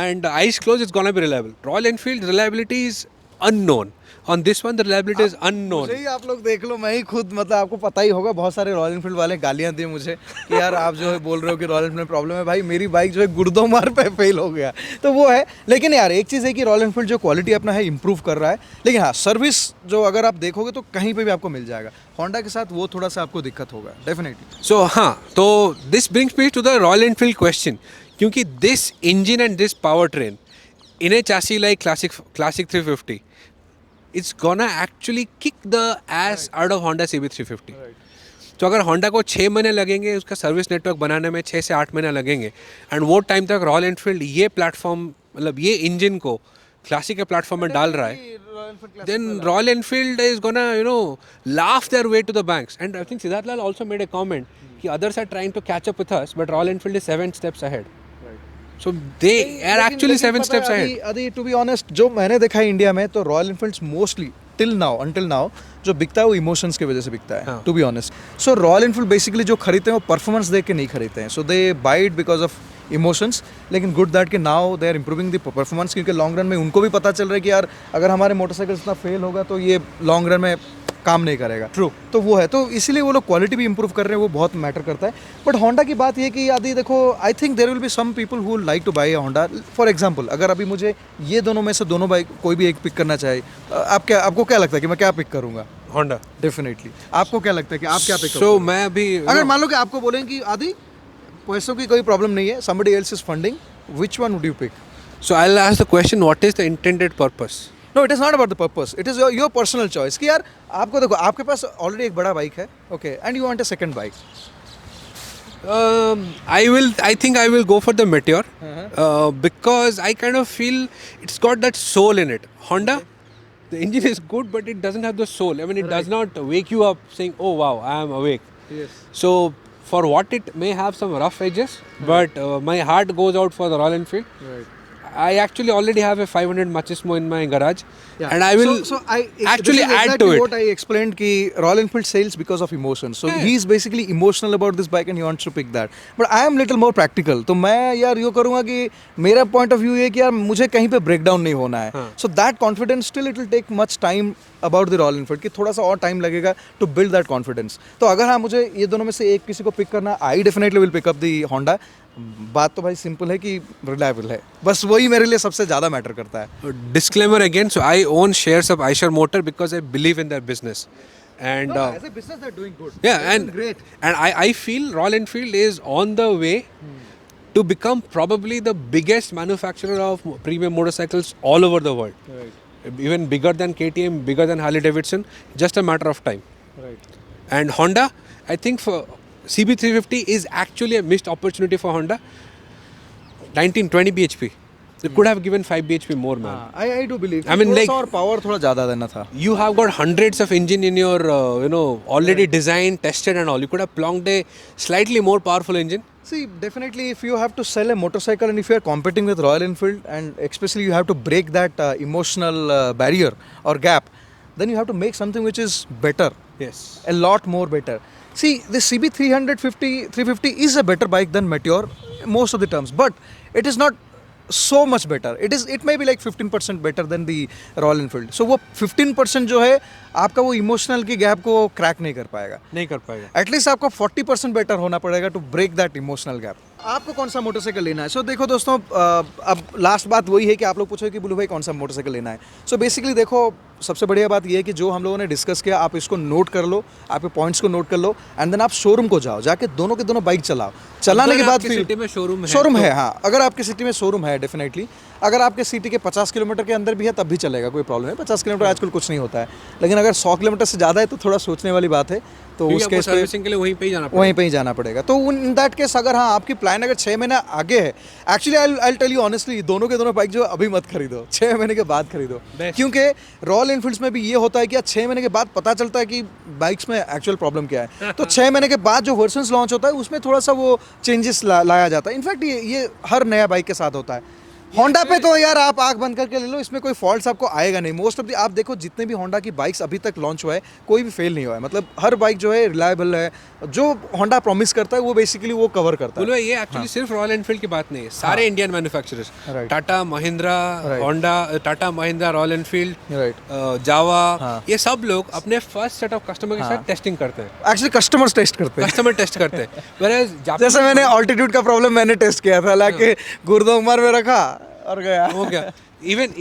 and eyes closed, it's gonna be reliable. Royal Enfield reliability is unknown. On this one the reliability is unknown. मुझे ही आप लोग देख लो, मैं ही खुद मतलब आपको पता ही होगा बहुत सारे रॉयल एनफील्ड वाले गालियाँ दिए मुझे कि यार आप जो है बोल रहे हो कि रॉयल एनफील्ड में प्रॉब्लम है. भाई मेरी बाइक जो है गुर्दोमार पे फेल हो गया तो वो है. लेकिन यार एक चीज़ है कि रॉयल एनफील्ड जो क्वालिटी अपना है इंप्रूव कर रहा है. लेकिन हाँ सर्विस जो अगर आप देखोगे तो कहीं पे भी आपको मिल जाएगा. होंडा के साथ वो थोड़ा सा आपको दिक्कत होगा डेफिनेटली. So हाँ, तो this brings me to the Royal Enfield question. क्योंकि this engine and this powertrain in a chassis like Classic 350, it's gonna actually kick the ass out of Honda CB350. तो अगर होंडा को 6 महीने लगेंगे उसका सर्विस नेटवर्क बनाने में, 6 से 8 महीने लगेंगे एंड वो टाइम तक रॉयल एनफील्ड ये प्लेटफॉर्म मतलब ये इंजन को क्लासिक के प्लेटफॉर्म में डाल रहा है, then Royal Enfield is gonna laugh their way to the banks. And I think Siddharth Lal also made a comment कि others are trying to catch up with us but Royal Enfield is 7 steps ahead. So they are actually 7 steps ahead. अभी टू बी ऑनेस्ट जो मैंने देखा है इंडिया में तो royal Enfields mostly until now जो बिकता है वो इमोशंस की वजह से बिकता है to be honest. So Royal Enfield basically जो खरीदते हैं वो परफॉर्मेंस देख के नहीं खरीदते हैं. So they buy it because of emotions. लेकिन गुड दैट कि now they are improving the performance क्योंकि लॉन्ग रन में उनको भी पता चल रहा है कि यार अगर हमारे मोटरसाइकिल इतना फेल होगा तो ये लॉन्ग रन में काम नहीं करेगा. ट्रू. तो वो है तो इसीलिए वो लोग क्वालिटी भी इंप्रूव कर रहे हैं, वो बहुत मैटर करता है. बट होंडा की बात ये कि यदि देखो I think there will be some people who like to buy Honda. For example अगर अभी मुझे ये दोनों में से दोनों बाइक कोई भी एक पिक करना चाहे, आपको क्या लगता है कि मैं क्या पिक करूंगा? होंडा. डेफिनेटली. आपको क्या लगता है कि आप क्या पिक करोगे? सो मैं अभी अगर मान लो कि आपको बोलें कि आदि पैसों की कोई प्रॉब्लम नहीं है, somebody else is funding, which one would you pick? So I'll ask the question, what is the intended purpose? No, it is not about the purpose. It is your personal choice. कि यार आपको देखो आपके पास ऑलरेडी एक बड़ा बाइक है, okay, and you want a second bike. I think I will go for the Meteor because I kind of feel it's got that soul in it. Honda, the engine is good, but it doesn't have the soul. I mean, it does not wake you up saying, "Oh wow, I am awake." Yes. So for what it may have some rough edges, but my heart goes out for the Royal Enfield. Right. I actually already have a 500 Machismo in my garage, Yeah. and I will actually this is add exactly to it. what I explained कि Royal Enfield sells because of emotion. So Yeah. he is basically emotional about this bike and he wants to pick that. But I am little more practical. तो मैं यार यो करूँगा कि मेरा point of view ये कि यार मुझे कहीं पे breakdown नहीं होना है. So that confidence still it will take much time about the Royal Enfield कि थोड़ा सा और टाइम लगेगा to build that confidence. तो अगर हाँ मुझे ये दोनों में से एक किसी को पिक करना, I definitely will pick up the Honda. बात तो भाई सिंपल है कि रिलायबल है, बस वही मेरे लिए सबसे ज़्यादा मैटर करता है. Disclaimer again, so I own shares of Eicher Motor because I believe in their business. And As a business they're doing good. yeah, They're and doing great. and I feel Royal Enfield is on the way to become probably the biggest manufacturer of premium motorcycles all over the world. Right. Even bigger than KTM, bigger than Harley Davidson, just a matter of time. Right. And Honda, I think for CB350 is actually a missed opportunity for Honda. 1920 bhp. They could have given 5 bhp more, man. I do believe. I mean, थोड़ा like- सा और पावर थोड़ा ज़्यादा देना था. You have got hundreds of engine in your, already designed, tested and all. You could have plonked a slightly more powerful engine. See, definitely if you have to sell a motorcycle and if you are competing with Royal Enfield and especially you have to break that emotional barrier or gap, then you have to make something which is better, Yes. a lot more better. See, the CB350 is a better bike than Meteor most of the terms, but it is not so much better. It may be like 15% better than the Royal Enfield. So वो 15% जो है आपका वो इमोशनल की गैप को क्रैक नहीं कर पाएगा. नहीं कर पाएगा. एटलीस्ट आपको 40% बेटर होना पड़ेगा to break that emotional gap. आपको कौन सा मोटरसाइकिल लेना है? सो देखो दोस्तों, अब लास्ट बात वही है कि आप लोग पूछो कि बुलू भाई कौन सा मोटरसाइकिल लेना है. सो बेसिकली देखो, सबसे बढ़िया बात ये है कि जो हम लोगों ने डिस्कस किया आप इसको नोट कर लो, आपके पॉइंट्स को नोट कर लो एंड देन आप शोरूम को जाओ, जाके दोनों के दोनों बाइक चलाओ. चलाने के बाद सिटी में शोरूम है. शोरूम है, हाँ, अगर आपकी सिटी में शोरूम है डेफिनेटली. अगर आपके सिटी के 50 किलोमीटर के अंदर भी है तब भी चलेगा, कोई प्रॉब्लम है. 50 किलोमीटर आजकल कुछ नहीं होता है, लेकिन अगर 100 किलोमीटर से ज़्यादा है तो थोड़ा सोचने वाली बात है. तो उस केस पे सर्विसिंग के लिए वहीं पे ही जाना पड़ेगा. वहीं पे ही जाना पड़ेगा. तो इन दैट केस अगर हाँ आपकी प्लान अगर 6 महीने आगे है, actually I tell you honestly, दोनों के दोनों बाइक जो अभी मत खरीदो, 6 महीने के बाद खरीदो. क्योंकि रॉयल एनफील्ड्स में भी ये होता है कि 6 महीने के बाद पता चलता है कि बाइक्स में एक्चुअल प्रॉब्लम क्या है. तो 6 महीने के बाद जो वर्जन्स लॉन्च होता है उसमें थोड़ा सा वो चेंजेस लाया जाता है. इनफैक्ट ये हर नया बाइक के साथ होता है. होंडा पे तो यार आप आंख बंद करके ले लो, इसमें कोई फॉल्ट्स आपको आएगा नहीं. मोस्ट ऑफ दी आप देखो जितने भी होंडा की बाइक्स अभी तक लॉन्च हुआ है कोई भी फेल नहीं हुआ है. मतलब हर बाइक जो है रिलायबल है, जो होंडा प्रॉमिस करता है वो बेसिकली वो कवर करता है. बोलो ये एक्चुअली सिर्फ रॉयल एनफील्ड की बात नहीं है, सारे Indian manufacturers, Right. Tata Mahindra, Honda, Tata Mahindra, Royal Enfield, right. Jawa, ये सब लोग अपने फर्स्ट सेट ऑफ कस्टमर के साथ टेस्टिंग करते हैं. एक्चुअली कस्टमर्स टेस्ट करते हैं. कस्टमर टेस्ट करते हैं. Whereas जैसे मैंने ऑल्टीट्यूड का प्रॉब्लम मैंने टेस्ट किया था, लाके गुरुद्वारा में रखा और गया. हो गया.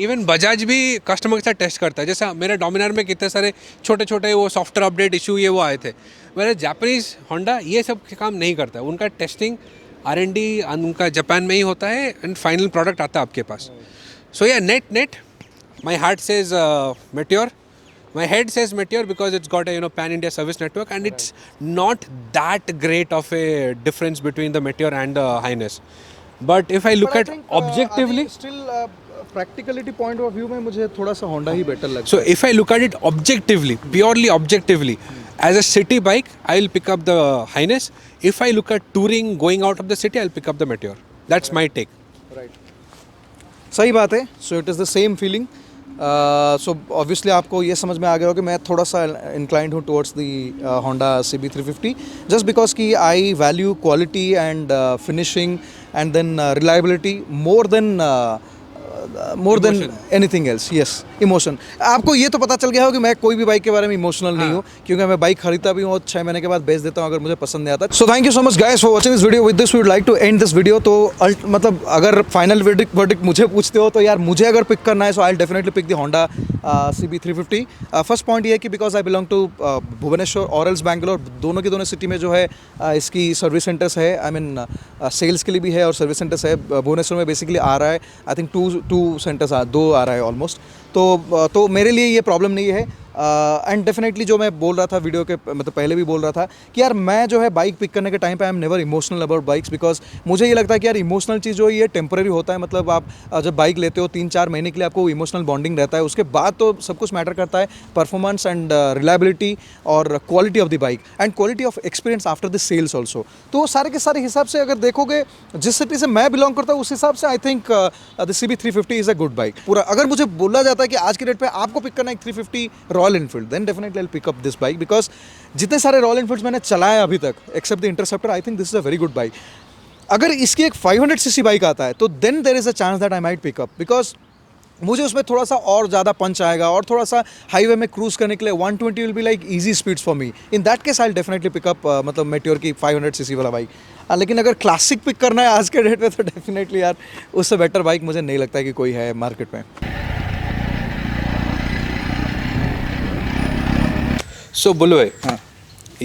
इवन बजाज भी कस्टमर के साथ टेस्ट करता है. जैसे मेरे डोमिनार में कितने सारे छोटे छोटे वो सॉफ्टवेयर अपडेट इशू ये वो आए थे. मेरे जापानीज होंडा ये सब के काम नहीं करता है. उनका टेस्टिंग R&D उनका जापान में ही होता है एंड फाइनल प्रोडक्ट आता है आपके पास. सो या net my heart says meteor, my head says Meteor because it's got a pan India service network and it's not that great of a difference between the Meteor and the Highness. But if I look at objectively, still practicality point of view में मुझे थोड़ा सा होंडा ही बेटर लगता so if I look at it objectively, purely objectively, as a city bike, I'll pick up the Highness. If I look at touring, going out of the city, I'll pick up the Meteor. That's my take. है. राइट, सही बात है. सो it is the same feeling. So obviously आपको ये समझ में आ गया हो कि मैं थोड़ा सा इंक्लाइंड हूँ towards the Honda CB350 just because कि I value quality and finishing and then reliability more than anything else. Yes, emotion. आपको ये तो पता चल गया हो कि मैं कोई भी बाइक के बारे में इमोशनल नहीं हूँ, क्योंकि मैं बाइक खरीदता भी हूँ और 6 महीने के बाद बेच देता हूँ अगर मुझे पसंद नहीं आता. So thank you so much guys for watching this video. With this we would like to end this video. तो मतलब अगर फाइनल वर्डिक्ट मुझे पूछते हो तो यार मुझे अगर पिक करना है so I will definitely pick the Honda CB350. First point ये है कि because I belong to Bhubaneswar और एल्स बैंगलोर, दोनों की दोनों सिटी में जो है इसकी सर्विस सेंटर्स है. आई मीन सेल्स के लिए भी है और सर्विस सेंटर्स है. भुवनेश्वर में बेसिकली आ रहा है, आई थिंक 2 सेंटर्स 2 आ रहा है ऑलमोस्ट. तो मेरे लिए ये प्रॉब्लम नहीं है। एंड डेफिनेटली जो मैं बोल रहा था वीडियो के मतलब पहले भी बोल रहा था कि यार मैं जो है बाइक पिक करने के टाइम पे I am never emotional about bikes, because मुझे ये लगता है कि यार इमोशनल चीज़ जो है ये टेम्पररी होता है। मतलब आप जब बाइक लेते हो 3-4 महीने के लिए आपको इमोशनल बॉन्डिंग रहता है, उसके बाद तो सब कुछ मैटर करता है परफॉर्मेंस एंड रिलायबिलिटी और quality of the bike and quality of experience after the sales also. तो सारे के सारे हिसाब से अगर देखोगे जिस सिटी से मैं बिलोंग करता हूँ उस हिसाब से I think the CB350 is a good bike. पूरा अगर मुझे बोला जाता है कि आज के डेट पे आपको पिक करना है 350 Royal Enfield, then definitely I will pick up this bike, because जितने सारे रॉयल एनफील्ड्स मैंने चलाया अभी तक except the Interceptor, I think this is a very good bike. अगर इसकी एक 500cc बाइक आता है तो then there is a chance that I might pick up, because मुझे उसमें थोड़ा सा और ज़्यादा पंच आएगा और थोड़ा सा हाईवे में क्रूज करने के लिए 120 will be like easy speeds for me. In that case I will definitely pickup मतलब मेट्योर की 500cc वाला बाइक। लेकिन अगर क्लासिक पिक करना है आज के डेट में तो डेफिनेटली यार उससे बेटर बाइक मुझे नहीं लगता है कि कोई है मार्केट में। So Bulwe,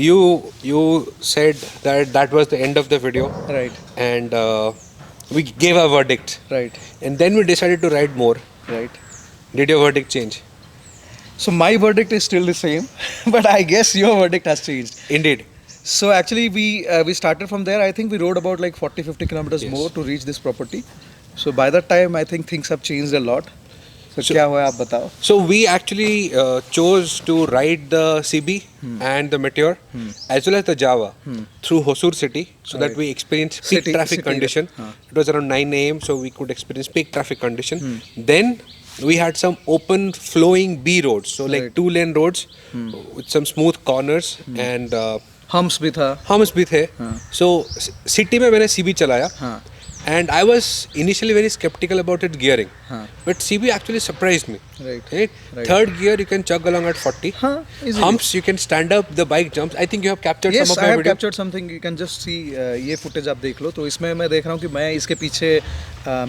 you said that was the end of the video, Right. and we gave a verdict, Right. and then we decided to write more. Right. Did your verdict change? So my verdict is still the same, but I guess your verdict has changed. Indeed. So actually we started from there. I think we rode about like 40-50 kilometers Yes. more to reach this property. So by that time I think things have changed a lot. So क्या हुआ आप बताओ? So we actually chose to ride the CB and the Meteor as well as the Java through Hosur city, so that Right. we experienced peak City- traffic city, condition. huh. It was around 9 a.m. so we could experience peak traffic condition. Then we had some open flowing B roads, so like Right. 2-lane roads with some smooth corners and Humps भी था. humps भी थे. हाँ. So city में मैंने CB चलाया. हाँ. And I was initially very skeptical about its gearing, हाँ. but CB actually surprised me. Right. Right? Right. Third gear you can chug along at 40. हाँ, easily. Humps you can stand up, the bike jumps. I think you have captured Yes, some of I my have video. captured something. You can just see ये फुटेज आप देख लो। तो इसमें मैं देख रहा हूँ कि मैं इसके पीछे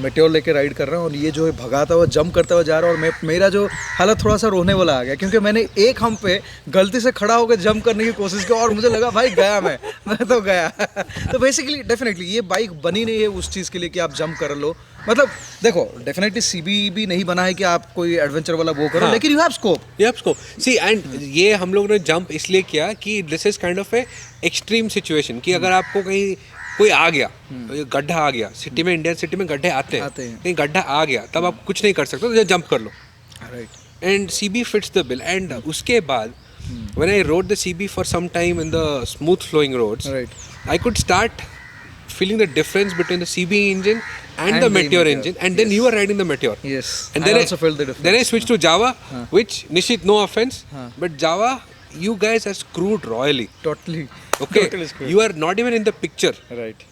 मेट्योर लेके राइड कर रहा हूँ और ये जो है भगाता हुआ जंप करता हुआ जा रहा है और मेरा जो हालत थोड़ा सा रोने वाला आ गया, क्योंकि मैंने एक हम पे गलती से खड़ा होकर जंप करने की कोशिश की और मुझे लगा भाई गया मैं तो गया। तो बेसिकली डेफिनेटली ये बाइक बनी नहीं है उस चीज़ के लिए कि आप जंप कर लो। मतलब देखो डेफिनेटली CB भी नहीं बना है कि आप कोई एडवेंचर वाला वो करो, हाँ. लेकिन you have scope. Yep, scope. See, and ये हम लोगों ने जंप इसलिए किया कि this is kind of A extreme situation कि अगर आपको कहीं कोई आ गया, गड्ढा आ गया, सिटी में इंडियन सिटी में गड्ढे आते हैं, कहीं गड्ढा आ गया तब आप कुछ नहीं कर सकते, तो जंप कर लो। Right. And CB fits the bill. And उसके बाद when I rode the CB for some time in the smooth flowing roads, Right. I could start feeling the difference between the CB engine and the the Meteor Meteor. engine, and then Yes. you were riding the Meteor. Yes. And I then also felt the difference. Then I switched to Java, which Nishit, no offense, Huh. but Java, you guys are screwed royally. Totally. Okay, Totally screwed. you are not even in the picture. Right.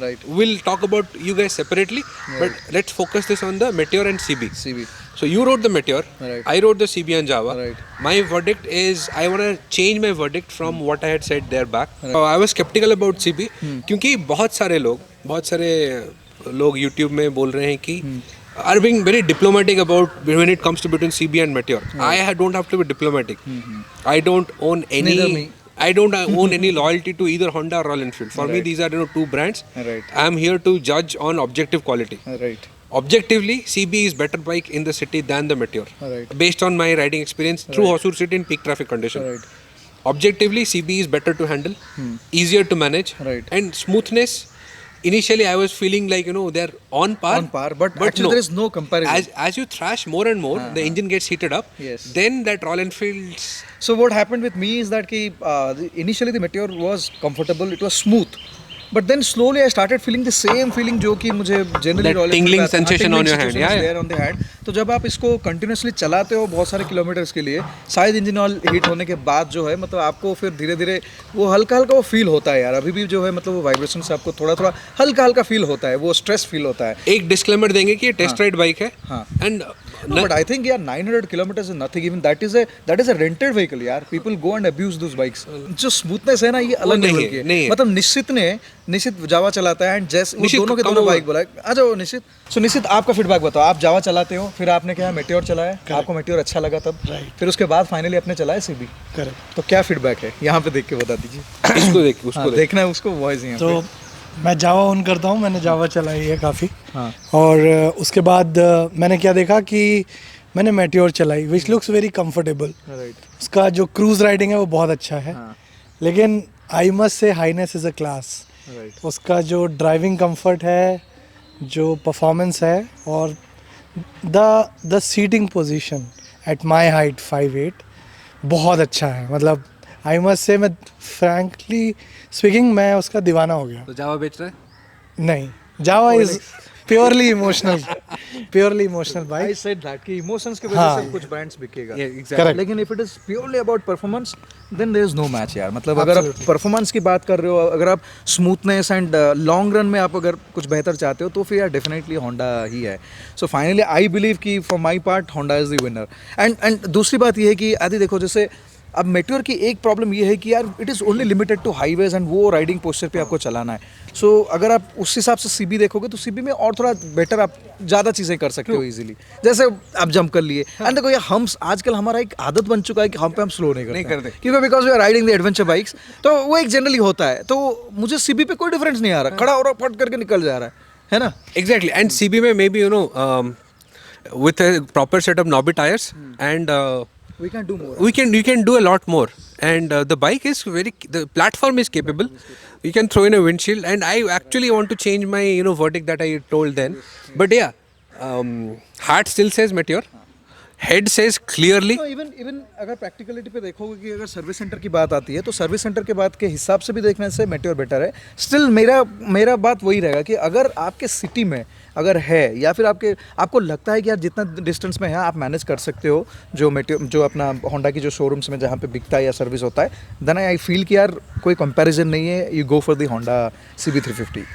Right. We'll talk about you guys separately, but let's focus this on the Meteor and CB. CB. So you rode the Meteor, Right. I rode the CB and Java. Right. My verdict is I want to change my verdict from what I had said there back. I was skeptical about CB क्योंकि बहुत सारे लोग YouTube में बोल रहे हैं कि are being very diplomatic about when it comes to between CB and Meteor. Don't have to be diplomatic. I don't own any. Neither me. I don't own any loyalty to either Honda or Royal Enfield. For me, Right. these are two brands. Right. I am here to judge on objective quality. Right. Objectively, CB is better bike in the city than the Meteor. Right. Based on my riding experience through Right. Hosur city in peak traffic condition. Right. Objectively, CB is better to handle, easier to manage, Right. and smoothness. Initially, I was feeling like they're on par. On par, but actually there is no comparison. As you thrash more and more, the engine gets heated up. Yes. Then that Royal Enfield's. So what happened with me is that initially the Meteor was comfortable, it was smooth. But then slowly I started feeling the same feeling जो कि मुझे generally That Royal tingling Enfield आता है, sensation on your hand, sensation yeah, is yeah. there on the hand. तो जब आप इसको continuously चलाते हो बहुत सारे किलोमीटर्स के लिए, शायद इंजन ऑयल हीट होने के बाद जो है मतलब आपको फिर धीरे धीरे वो हल्का हल्का वो फील होता है यार। अभी भी जो है मतलब वो वाइब्रेशन से आपको थोड़ा थोड़ा हल्का हल्का फील होता है, वो स्ट्रेस फील होता है। एक डिस्क्लेमर देंगे कि ये टेस्ट राइड बाइक है, हाँ. And No, but I think 900 kilometers is nothing. Even that is a rented vehicle यार. People go and abuse those bikes. जो smoothness है ना ये अलग नहीं लेवल है, की नहीं है। है। मतलब निश्चित जावा चलाता है एंड जैसे वो निश्चित दोनों के कम दोनों हुआ। बाइक बोला आ जाओ निश्चित। सो निश्चित आपका फीडबैक बताओ। आप जावा चलाते हो, फिर आपने क्या मेटेओर चलाया, आपको मेटेओर अच्छा लगा तब, फिर उसके बाद फाइनली आपने चलाया CB। करेक्ट। तो क्या फीडबैक है यहाँ पे देख के बता दीजिए। इसको देख उसको हाँ, देख। देखना है उसको वॉइस यहाँ तो मैं जावा ऑन करता हूँ, मैंने जावा चलाई है काफ़ी। हाँ। और उसके बाद मैंने क्या देखा कि मैंने मेट्योर चलाई which looks very comfortable. Right. उसका जो क्रूज राइडिंग है वो बहुत अच्छा है. हाँ. लेकिन I must say Highness is a class. Right. उसका जो ड्राइविंग कंफर्ट है, जो परफॉर्मेंस है, और the seating position at my height 5'8" बहुत अच्छा है. मतलब आई मस्ट से, मैं फ्रैंकली स्पीकिंग मैं उसका दीवाना हो गया. तो जावा बेच रहे हैं? नहीं, Java is purely emotional I bike. said that कि emotions की वजह हाँ. से कुछ brands बिकेगा. Yeah, exactly. Correct. लेकिन if it is purely about performance, then there is no match यार. मतलब अगर आप Absolutely. performance की बात कर रहे हो, अगर आप smoothness and long run में आप अगर कुछ बेहतर चाहते हो, तो फिर यार definitely Honda ही है. So finally I believe कि for my part Honda is the winner. And दूसरी बात ये है कि आदि देखो, जैसे अब मेट्योर की एक प्रॉब्लम ये है कि यार it is only limited to highways and वो राइडिंग पोस्चर पे आपको चलाना है. सो अगर आप उस हिसाब से सीबी देखोगे तो सीबी में और थोड़ा बेटर आप ज़्यादा चीज़ें कर सकते हो इजीली. जैसे आप जंप कर लिए. एंड देखो ये हम आजकल हमारा एक आदत बन चुका है कि हम पे हम स्लो नहीं करते. क्योंकि because we are riding the adventure bikes, तो वो एक जनरली होता है. तो मुझे सीबी पे कोई डिफरेंस नहीं आ रहा, खड़ा हो रहा फट करके निकल जा रहा है ना. Exactly. And CB में maybe with a proper set of knobby tires and we can do more. you can do a lot more. And the bike is the platform is capable. You can throw in a windshield, and I actually want to change my verdict that I told then. But yeah, heart still says Meteor. Head says clearly. तो इवन अगर प्रैक्टिकलिटी पे देखोगे कि अगर सर्विस सेंटर की बात आती है तो सर्विस सेंटर के बाद के हिसाब से भी देखने से मेट्योर बेटर है. स्टिल मेरा बात वही रहेगा कि अगर आपके सिटी में अगर है या फिर आपको लगता है कि यार जितना डिस्टेंस में है आप मैनेज कर सकते हो जो मेट्योर जो अपना होंडा की जो शोरूम्स में जहाँ पे बिकता है या सर्विस होता है, देन आई फील कि यार कोई कंपैरिजन नहीं है. You go for the Honda CB350.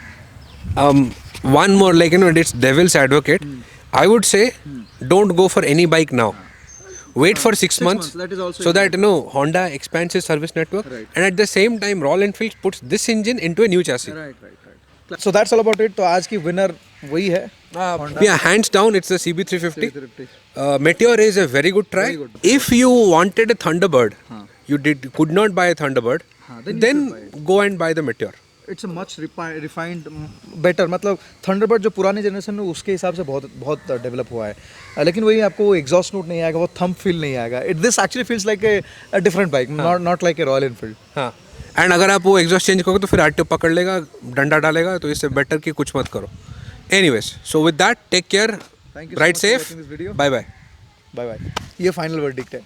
One more, like it's devil's advocate. I would say don't go for any bike now. Wait for 6 months, that is also so that Honda expands its service network, Right. and at the same time Royal Enfield puts this engine into a new chassis. Right. So that's all about it. तो आज की विनर वही है. Yeah, hands down, it's the CB350. Meteor is a very good try. Very good. If you wanted a Thunderbird, you could not buy a Thunderbird, then you then should buy go and buy the Meteor. It's much refined better. मतलब थंडरबर्ड जो पुराने जनरेशन में उसके हिसाब से बहुत डेवलप हुआ है. लेकिन वही आपको वो एग्जॉस्ट नोट नहीं आएगा, वो थंब फील नहीं आएगा. This actually feels like a different bike, not like a royal Enfield. हाँ. एंड अगर आप वो एग्जॉस्ट चेंज करोगे तो फिर आरटीओ पकड़ लेगा, डंडा डालेगा, तो इससे बेटर कि कुछ मत करो. Anyways, so with that take care, Thank you so ride much for safe, watching this video. Bye bye. Bye bye. ये फाइनल वर्डिक्ट है.